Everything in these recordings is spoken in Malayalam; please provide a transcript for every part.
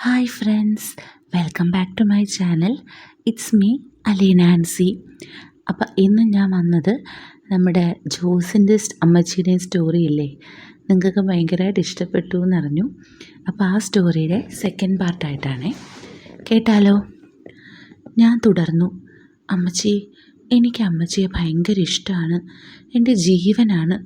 Hi friends, welcome back to my channel. It's me Aleena Ancy. അപ്പം ഇന്ന് ഞാൻ വന്നത് നമ്മുടെ ജോസിൻ്റെ അമ്മച്ചിയുടെയും സ്റ്റോറി ഇല്ലേ, നിങ്ങൾക്കൊക്കെ ഭയങ്കരമായിട്ട് ഇഷ്ടപ്പെട്ടു എന്നറിഞ്ഞു. അപ്പോൾ ആ സ്റ്റോറിയുടെ സെക്കൻഡ് പാർട്ടായിട്ടാണേ. കേട്ടാലോ? ഞാൻ തുടർന്നു. അമ്മച്ചി, എനിക്ക് അമ്മച്ചിയെ ഭയങ്കര ഇഷ്ടമാണ്, എൻ്റെ ജീവനാണ്.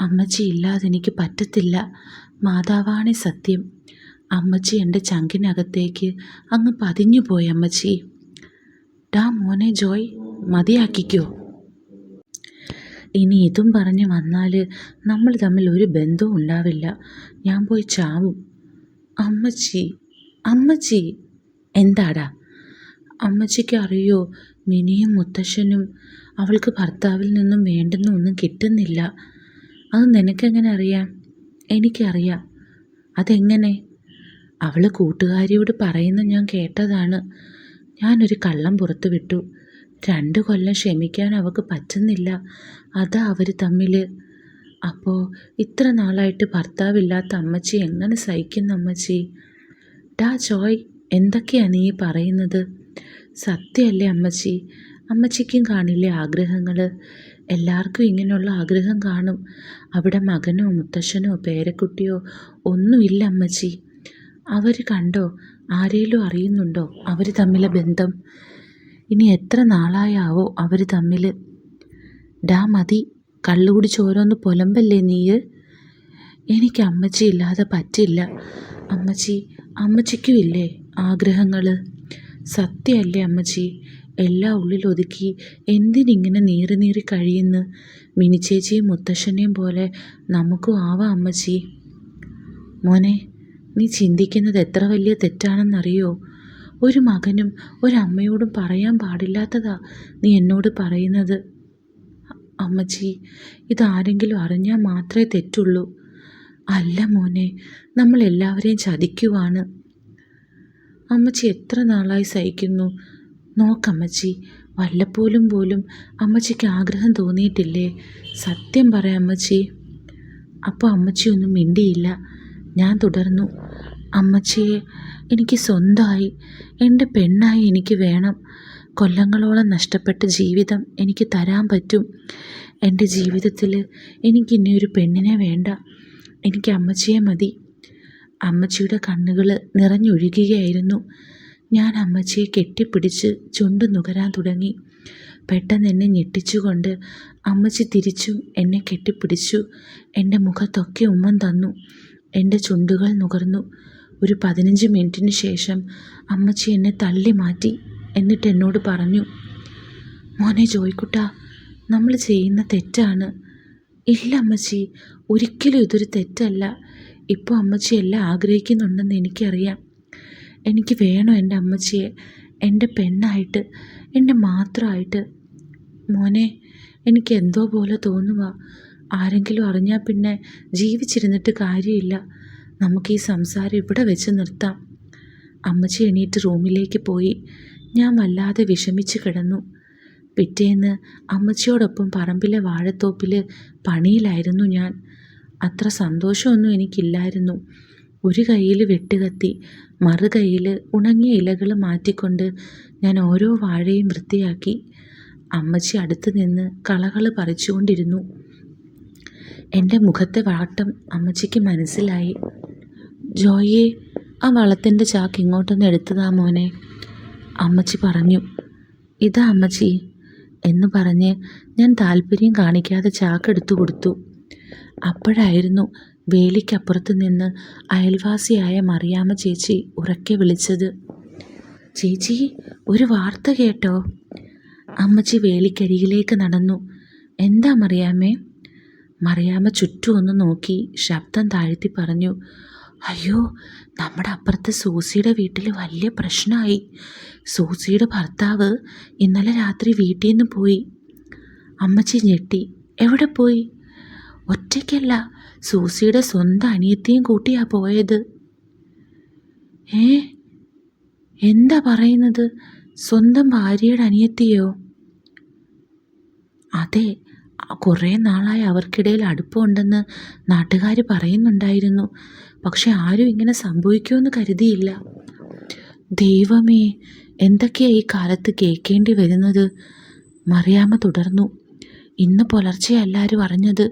അമ്മച്ചി ഇല്ലാതെ എനിക്ക് പറ്റത്തില്ല. മാതാവാണി സത്യം. അമ്മച്ചി എൻ്റെ ചങ്കിനകത്തേക്ക് അങ്ങ് പതിഞ്ഞു പോയി അമ്മച്ചി. ഡാ മോനെ ജോയ്, മതിയാക്കിക്കോ. ഇനി ഇതും പറഞ്ഞ് വന്നാൽ നമ്മൾ തമ്മിൽ ഒരു ബന്ധവും ഉണ്ടാവില്ല. ഞാൻ പോയി ചാവും. അമ്മച്ചി, അമ്മച്ചി. എന്താടാ? അമ്മച്ചിക്ക് അറിയോ, മിനിയും മുത്തശ്ശനും അവൾക്ക് ഭർത്താവിൽ നിന്നും വേണ്ടുന്ന ഒന്നും കിട്ടുന്നില്ല. അത് നിനക്കെങ്ങനെ അറിയാം? എനിക്കറിയാം. അതെങ്ങനെ? അവൾ കൂട്ടുകാരിയോട് പറയുന്ന ഞാൻ കേട്ടതാണ്. ഞാനൊരു കള്ളം പുറത്തു വിട്ടു. 2 കൊല്ലം ക്ഷമിക്കാൻ അവൾക്ക് പറ്റുന്നില്ല. അതാ അവർ തമ്മിൽ. അപ്പോൾ ഇത്ര നാളായിട്ട് ഭർത്താവില്ലാത്ത അമ്മച്ചി എങ്ങനെ സഹിക്കുന്ന അമ്മച്ചി? ഡാ ജോയ്, എന്തൊക്കെയാ നീ പറയുന്നത്? സത്യമല്ലേ അമ്മച്ചി? അമ്മച്ചിക്കും കാണില്ലേ ആഗ്രഹങ്ങൾ? എല്ലാവർക്കും ഇങ്ങനെയുള്ള ആഗ്രഹം കാണും. അവിടെ മകനോ മുത്തശ്ശനോ പേരക്കുട്ടിയോ ഒന്നുമില്ല അമ്മച്ചി. അവർ കണ്ടോ? ആരേലും അറിയുന്നുണ്ടോ അവർ തമ്മിലെ ബന്ധം? ഇനി എത്ര നാളായാവോ അവർ തമ്മിൽ? ഡാ മതി, കള്ളുകുടിച്ച് ഓരോന്ന് പൊലമ്പല്ലേ നീ? എനിക്ക് അമ്മച്ചി ഇല്ലാതെ പറ്റില്ല അമ്മച്ചി. അമ്മച്ചിക്കും ഇല്ലേ ആഗ്രഹങ്ങൾ? സത്യമല്ലേ അമ്മച്ചി? എല്ലാം ഉള്ളിലൊതുക്കി എന്തിനിങ്ങനെ നീറി നീറി കഴിയുന്നു? മിനിച്ചേച്ചിയും മുത്തശ്ശനെയും പോലെ നമുക്കും ആവാം അമ്മച്ചി. മോനെ, നീ ചിന്തിക്കുന്നത് എത്ര വലിയ തെറ്റാണെന്നറിയോ? ഒരു മകനും ഒരമ്മയോടും പറയാൻ പാടില്ലാത്തതാ നീ എന്നോട് പറയുന്നത്. അമ്മച്ചി, ഇതാരെങ്കിലും അറിഞ്ഞാൽ മാത്രമേ തെറ്റുള്ളൂ. അല്ല മോനെ, നമ്മൾ എല്ലാവരെയും ചതിക്കുവാണ്. അമ്മച്ചി എത്ര നാളായി സഹിക്കുന്നു? നോക്കമ്മച്ചി, വല്ലപ്പോഴും പോലും അമ്മച്ചിക്ക് ആഗ്രഹം തോന്നിയിട്ടില്ലേ? സത്യം പറയാം അമ്മച്ചി. അപ്പോൾ അമ്മച്ചി ഒന്നും മിണ്ടിയില്ല. ഞാൻ തുടർന്നു. അമ്മച്ചിയെ എനിക്ക് സ്വന്തമായി, എൻ്റെ പെണ്ണായി എനിക്ക് വേണം. കൊല്ലങ്ങളോളം നഷ്ടപ്പെട്ട ജീവിതം എനിക്ക് തരാൻ പറ്റും. എൻ്റെ ജീവിതത്തിൽ എനിക്ക് ഇനി ഒരു പെണ്ണിനെ വേണ്ട. എനിക്ക് അമ്മച്ചിയെ മതി. അമ്മച്ചിയുടെ കണ്ണുകൾ നിറഞ്ഞൊഴുകുകയായിരുന്നു. ഞാൻ അമ്മച്ചിയെ കെട്ടിപ്പിടിച്ച് ചുണ്ടു നുകരാൻ തുടങ്ങി. പെട്ടെന്ന് എന്നെ ഞെട്ടിച്ചുകൊണ്ട് അമ്മച്ചി തിരിച്ചും എന്നെ കെട്ടിപ്പിടിച്ചു. എൻ്റെ മുഖത്തൊക്കെ ഉമ്മൻ തന്നു. എൻ്റെ ചുണ്ടുകൾ നുകർന്നു. ഒരു 15 മിനിറ്റിന് ശേഷം അമ്മച്ചി എന്നെ തള്ളി മാറ്റി. എന്നിട്ട് എന്നോട് പറഞ്ഞു, മോനെ ജോയ്ക്കുട്ടാ, നമ്മൾ ചെയ്യുന്ന തെറ്റാണ്. ഇല്ല അമ്മച്ചി, ഒരിക്കലും ഇതൊരു തെറ്റല്ല. ഇപ്പോൾ അമ്മച്ചി എല്ലാം ആഗ്രഹിക്കുന്നുണ്ടെന്ന് എനിക്കറിയാം. എനിക്ക് വേണം എൻ്റെ അമ്മച്ചിയെ, എൻ്റെ പെണ്ണായിട്ട്, എൻ്റെ മാത്രമായിട്ട്. മോനെ, എനിക്ക് എന്തോ പോലെ തോന്നുക. ആരെങ്കിലും അറിഞ്ഞാൽ പിന്നെ ജീവിച്ചിരുന്നിട്ട് കാര്യമില്ല. നമുക്ക് ഈ സംസാരം ഇവിടെ വെച്ച് നിർത്താം. അമ്മച്ചി എണീറ്റ് റൂമിലേക്ക് പോയി. ഞാൻ വല്ലാതെ വിഷമിച്ച് കിടന്നു. പിറ്റേന്ന് അമ്മച്ചിയോടൊപ്പം പറമ്പിലെ വാഴത്തോപ്പിൽ പണിയിലായിരുന്നു ഞാൻ. അത്ര സന്തോഷമൊന്നും എനിക്കില്ലായിരുന്നു. ഒരു കയ്യിൽ വെട്ടുകത്തി, മറുകൈയിൽ ഉണങ്ങിയ ഇലകൾ മാറ്റിക്കൊണ്ട് ഞാൻ ഓരോ വാഴയും വൃത്തിയാക്കി. അമ്മച്ചി അടുത്ത് നിന്ന് കളകൾ പറിച്ചുകൊണ്ടിരുന്നു. എൻ്റെ മുഖത്തെ വാട്ടം അമ്മച്ചിക്ക് മനസ്സിലായി. ജോയെ, ആ വളത്തിൻ്റെ ചാക്ക് ഇങ്ങോട്ടൊന്ന് എടുത്തതാ മോനെ, അമ്മച്ചി പറഞ്ഞു. ഇതാ അമ്മച്ചി എന്ന് പറഞ്ഞ് ഞാൻ താല്പര്യം കാണിക്കാതെ ചാക്ക് എടുത്തു കൊടുത്തു. അപ്പോഴായിരുന്നു വേലിക്കപ്പുറത്ത് നിന്ന് അയൽവാസിയായ മറിയാമ്മ ചേച്ചി ഉറക്കെ വിളിച്ചത്. ചേച്ചി, ഒരു വാർത്ത കേട്ടോ? അമ്മച്ചി വേലിക്കരികിലേക്ക് നടന്നു. എന്താ മറിയാമ്മേ? മറിയാമ്മ ചുറ്റും ഒന്ന് നോക്കി ശബ്ദം താഴ്ത്തി പറഞ്ഞു, അയ്യോ, നമ്മുടെ അപ്പുറത്തെ സൂസിയുടെ വീട്ടിൽ വലിയ പ്രശ്നമായി. സൂസിയുടെ ഭർത്താവ് ഇന്നലെ രാത്രി വീട്ടിൽ നിന്ന് പോയി. അമ്മച്ചി ഞെട്ടി. എവിടെ പോയി? ഒറ്റയ്ക്കല്ല, സൂസിയുടെ സ്വന്തം അനിയത്തിയും കൂട്ടിയാ പോയത്. എന്താ പറയുന്നത്? സ്വന്തം ഭാര്യയുടെ അനിയത്തിയോ? അതെ, കുറേ നാളായി അവർക്കിടയിൽ അടുപ്പമുണ്ടെന്ന് നാട്ടുകാർ പറയുന്നുണ്ടായിരുന്നു. പക്ഷെ ആരും ഇങ്ങനെ സംഭവിക്കുമെന്ന് കരുതിയില്ല. ദൈവമേ, എന്തൊക്കെയാ ഈ കാലത്ത് കേൾക്കേണ്ടി വരുന്നത്? മറിയാമ്മ തുടർന്നു. ഇന്ന് പുലർച്ചെ എല്ലാവരും അറിഞ്ഞത്.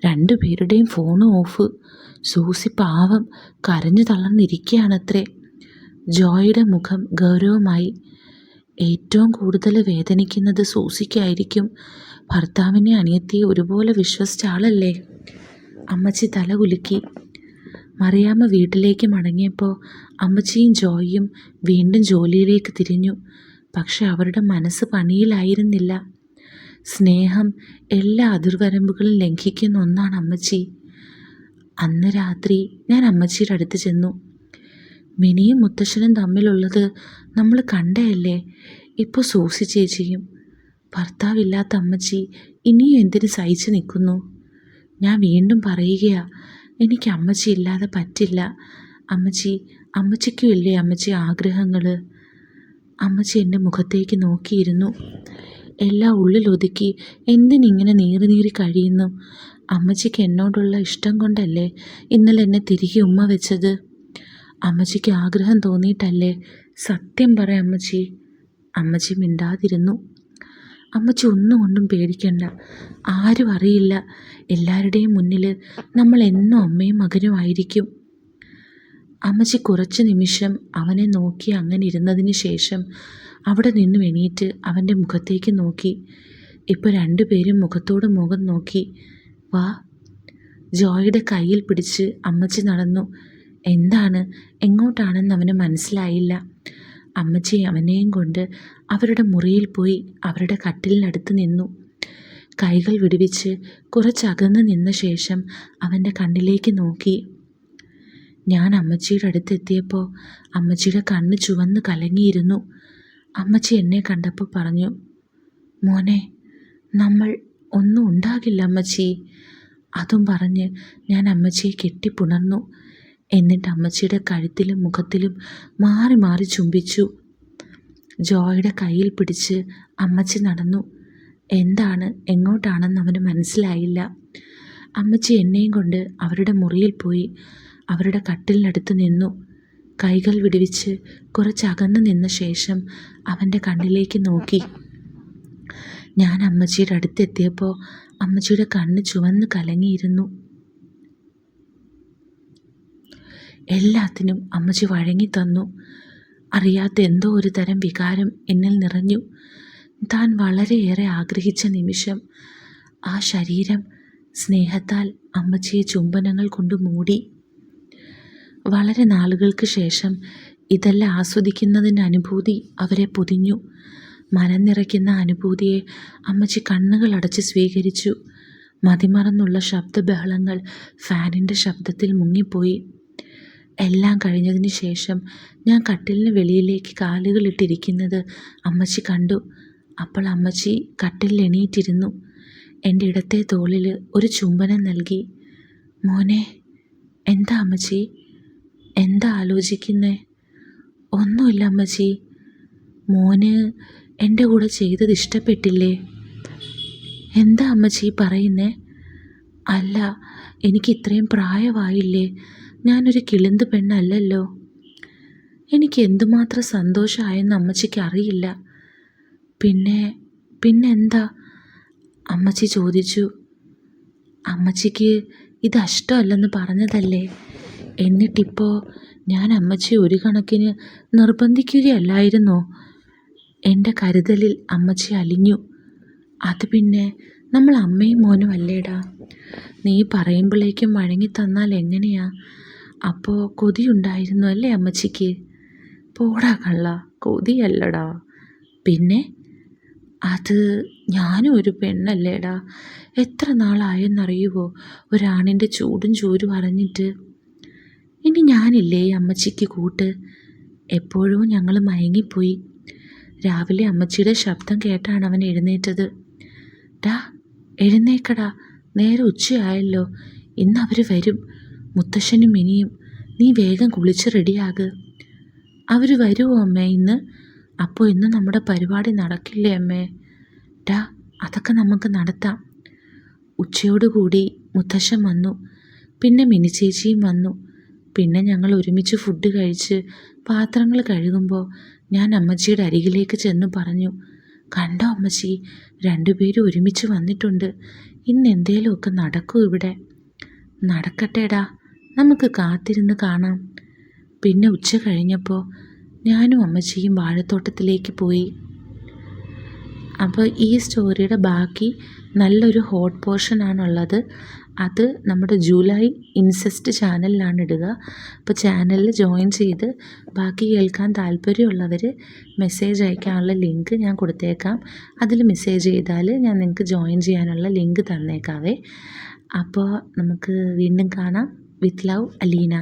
രണ്ടുപേരുടെയും ഫോൺ ഓഫ്. സൂസി പാവം കരഞ്ഞു തളർന്നിരിക്കുകയാണത്രേ. ജോയുടെ മുഖം ഗൗരവമായി. ഏറ്റവും കൂടുതൽ വേദനിക്കുന്നത് സൂസിക്കായിരിക്കും. ഭർത്താവിനെ അനിയത്തിയെ ഒരുപോലെ വിശ്വസിച്ച ആളല്ലേ. അമ്മച്ചി തല കുലുക്കി. മറിയാമ്മ വീട്ടിലേക്ക് മടങ്ങിയപ്പോൾ അമ്മച്ചിയും ജോയിയും വീണ്ടും ജോലിയിലേക്ക് തിരിഞ്ഞു. പക്ഷെ അവരുടെ മനസ്സ് പണിയിലായിരുന്നില്ല. സ്നേഹം എല്ലാ അതിർവരമ്പുകളും ലംഘിക്കുന്ന ഒന്നാണ് അമ്മച്ചി. അന്ന് രാത്രി ഞാൻ അമ്മച്ചിയുടെ അടുത്ത് ചെന്നു. മിനിയും മുത്തശ്ശനും തമ്മിലുള്ളത് നമ്മൾ കണ്ടയല്ലേ. ഇപ്പോൾ സൂസി ചേച്ചിയും. ഭർത്താവില്ലാത്ത അമ്മച്ചി ഇനിയും എന്തിനു സഹിച്ചു നിൽക്കുന്നു? ഞാൻ വീണ്ടും പറയുകയാ, എനിക്ക് അമ്മച്ചി ഇല്ലാതെ പറ്റില്ല. അമ്മച്ചിക്കും ഇല്ലേ അമ്മച്ചി ആഗ്രഹങ്ങൾ? അമ്മച്ചി എൻ്റെ മുഖത്തേക്ക് നോക്കിയിരുന്നു. എല്ലാം ഉള്ളിലൊതുക്കി എന്തിനിങ്ങനെ നീറി കഴിയുന്നു? അമ്മച്ചിക്ക് എന്നോടുള്ള ഇഷ്ടം കൊണ്ടല്ലേ ഇന്നലെ എന്നെ തിരികെ ഉമ്മ വെച്ചത്? അമ്മച്ചിക്ക് ആഗ്രഹം തോന്നിയിട്ടല്ലേ? സത്യം പറ അമ്മച്ചി. അമ്മച്ചി മിണ്ടാതിരുന്നു. അമ്മച്ചി ഒന്നും കൊണ്ടും പേടിക്കണ്ട. ആരും അറിയില്ല. എല്ലാവരുടെയും മുന്നിൽ നമ്മൾ എന്നും അമ്മയും മകനുമായിരിക്കും. അമ്മച്ചി കുറച്ച് നിമിഷം അവനെ നോക്കി അങ്ങനെ ഇരുന്നതിന് ശേഷം അവിടെ നിന്നും എണീറ്റ് അവൻ്റെ മുഖത്തേക്ക് നോക്കി. ഇപ്പോൾ രണ്ടുപേരും മുഖത്തോട് മുഖം നോക്കി. വാ. ജോയുടെ കയ്യിൽ പിടിച്ച് അമ്മച്ചി നടന്നു. എന്താണ്, എങ്ങോട്ടാണെന്ന് അവന് മനസ്സിലായില്ല. അമ്മച്ചി അവനെയും കൊണ്ട് അവരുടെ മുറിയിൽ പോയി അവരുടെ കട്ടിലിനടുത്ത് നിന്നു. കൈകൾ വിടുവിച്ച് കുറച്ചകന്ന് നിന്ന ശേഷം അവൻ്റെ കണ്ണിലേക്ക് നോക്കി. ഞാൻ അമ്മച്ചിയുടെ അടുത്തെത്തിയപ്പോൾ അമ്മച്ചിയുടെ കണ്ണ് ചുവന്ന് കലങ്ങിയിരുന്നു. അമ്മച്ചി എന്നെ കണ്ടപ്പോൾ പറഞ്ഞു, മോനെ, നമ്മൾ ഒന്നും ഉണ്ടാകില്ല അമ്മച്ചി. അതും പറഞ്ഞ് ഞാൻ അമ്മച്ചിയെ കെട്ടിപ്പുണർന്നു. എന്നിട്ട് അമ്മച്ചിയുടെ കഴുത്തിലും മുഖത്തിലും മാറി മാറി ചുംബിച്ചു. ജോയുടെ കയ്യിൽ പിടിച്ച് അമ്മച്ചി നടന്നു. എന്താണ്, എങ്ങോട്ടാണെന്ന് അവന് മനസ്സിലായില്ല. അമ്മച്ചി എന്നെയും കൊണ്ട് അവരുടെ മുറിയിൽ പോയി അവരുടെ കട്ടിലിനടുത്ത് നിന്നു. കൈകൾ വിടുവിച്ച് കുറച്ചകന്ന് നിന്ന ശേഷം അവൻ്റെ കണ്ണിലേക്ക് നോക്കി. ഞാൻ അമ്മച്ചിയുടെ അടുത്തെത്തിയപ്പോൾ അമ്മച്ചിയുടെ കണ്ണ് ചുവന്ന് കലങ്ങിയിരുന്നു. എല്ലാത്തിനും അമ്മച്ചി വഴങ്ങി തന്നു. അറിയാത്ത എന്തോ ഒരു തരം വികാരം എന്നിൽ നിറഞ്ഞു. താൻ വളരെയേറെ ആഗ്രഹിച്ച നിമിഷം ആ ശരീരം സ്നേഹത്താൽ അമ്മച്ചിയെ ചുംബനങ്ങൾ കൊണ്ട് മൂടി. വളരെ നാളുകൾക്ക് ശേഷം ഇതെല്ലാം ആസ്വദിക്കുന്നതിൻ്റെ അനുഭൂതി അവരെ പൊതിഞ്ഞു. മനം നിറയ്ക്കുന്ന അനുഭൂതിയെ അമ്മച്ചി കണ്ണുകൾ അടച്ച് സ്വീകരിച്ചു. മതിമറന്നുള്ള ശബ്ദബഹളങ്ങൾ ഫാനിൻ്റെ ശബ്ദത്തിൽ മുങ്ങിപ്പോയി. എല്ലാം കഴിഞ്ഞതിന് ശേഷം ഞാൻ കട്ടിലിന് വെളിയിലേക്ക് കാലുകളിട്ടിരിക്കുന്നത് അമ്മച്ചി കണ്ടു. അപ്പോൾ അമ്മച്ചി കട്ടിലിൽ എണീറ്റിരുന്നു. എൻ്റെ ഇടത്തെ തോളിൽ ഒരു ചുംബനം നൽകി. മോനെ. എന്താ അമ്മച്ചി? എന്താ ആലോചിക്കുന്നേ? ഒന്നുമില്ല അമ്മച്ചി. മോന് എൻ്റെ കൂടെ ചെയ്തത് ഇഷ്ടപ്പെട്ടില്ലേ? എന്താ അമ്മച്ചി പറയുന്നേ? അല്ല, എനിക്ക് ഇത്രയും പ്രായമായില്ലേ? ഞാനൊരു കിളിന്ത് പെണ്ണല്ലല്ലോ. എനിക്ക് എന്തുമാത്രം സന്തോഷമായെന്ന് അമ്മച്ചിക്ക് അറിയില്ല. പിന്നെന്താ? അമ്മച്ചി ചോദിച്ചു. അമ്മച്ചിക്ക് ഇത് ഇഷ്ടമല്ലെന്ന് പറഞ്ഞതല്ലേ? എന്നിട്ടിപ്പോൾ ഞാൻ അമ്മച്ചി ഒരു കണക്കിന് നിർബന്ധിക്കുകയല്ലായിരുന്നോ? എൻ്റെ കരുതലിൽ അമ്മച്ചി അലിഞ്ഞു. അത് പിന്നെ നമ്മൾ അമ്മയും മോനും അല്ലേടാ. നീ പറയുമ്പോഴേക്കും വഴങ്ങി തന്നാൽ എങ്ങനെയാ? അപ്പോൾ കൊതിയുണ്ടായിരുന്നു അല്ലേ അമ്മച്ചിക്ക്? പോടാ കള്ള, കൊതിയല്ലടാ. പിന്നെ അത് ഞാനും ഒരു പെണ്ണല്ലേടാ. എത്ര നാളായെന്നറിയുമോ ഒരാണിൻ്റെ ചൂടും ചൂരും അറിഞ്ഞിട്ട്? ഇനി ഞാനില്ലേ അമ്മച്ചിക്ക് കൂട്ട്? എപ്പോഴും ഞങ്ങൾ മയങ്ങിപ്പോയി. രാവിലെ അമ്മച്ചിയുടെ ശബ്ദം കേട്ടാണ് അവൻ എഴുന്നേറ്റത്. ഡാ, എഴുന്നേക്കടാ, നേരെ ഉച്ചയായല്ലോ. ഇന്ന് അവർ വരും, മുത്തശ്ശനും മിനിയും. നീ വേഗം കുളിച്ച് റെഡിയാക്. അവർ വരുമോ അമ്മേ ഇന്ന്? അപ്പോൾ ഇന്ന് നമ്മുടെ പരിപാടി നടക്കില്ലേ അമ്മേ? ഡാ, അതൊക്കെ നമുക്ക് നടത്താം. ഉച്ചയോടുകൂടി മുത്തശ്ശൻ വന്നു. പിന്നെ മിനി ചേച്ചിയും വന്നു. പിന്നെ ഞങ്ങൾ ഒരുമിച്ച് ഫുഡ് കഴിച്ച് പാത്രങ്ങൾ കഴുകുമ്പോൾ ഞാൻ അമ്മച്ചിയുടെ അരികിലേക്ക് ചെന്ന് പറഞ്ഞു, കണ്ടോ അമ്മച്ചി, രണ്ടുപേരും ഒരുമിച്ച് വന്നിട്ടുണ്ട്. ഇന്ന് എന്തേലുമൊക്കെ നടക്കും ഇവിടെ. നടക്കട്ടേടാ, നമുക്ക് കാത്തിരുന്ന് കാണാം. പിന്നെ ഉച്ച കഴിഞ്ഞപ്പോൾ ഞാനും അമ്മച്ചിയും വാഴത്തോട്ടത്തിലേക്ക് പോയി. അപ്പോൾ ഈ സ്റ്റോറിയുടെ ബാക്കി നല്ലൊരു ഹോട്ട് പോർഷനാണുള്ളത്. അത് നമ്മുടെ ജൂലൈ ഇൻസെസ്റ്റ് ചാനലിലാണ് ഇടുക. അപ്പോൾ ചാനലിൽ ജോയിൻ ചെയ്ത് ബാക്കി കേൾക്കാൻ താല്പര്യമുള്ളവർ മെസ്സേജ് അയക്കാനുള്ള ലിങ്ക് ഞാൻ കൊടുത്തേക്കാം. അതിൽ മെസ്സേജ് ചെയ്താൽ ഞാൻ നിങ്ങൾക്ക് ജോയിൻ ചെയ്യാനുള്ള ലിങ്ക് തന്നേക്കാവേ. അപ്പോൾ നമുക്ക് വീണ്ടും കാണാം. With love, Aleena.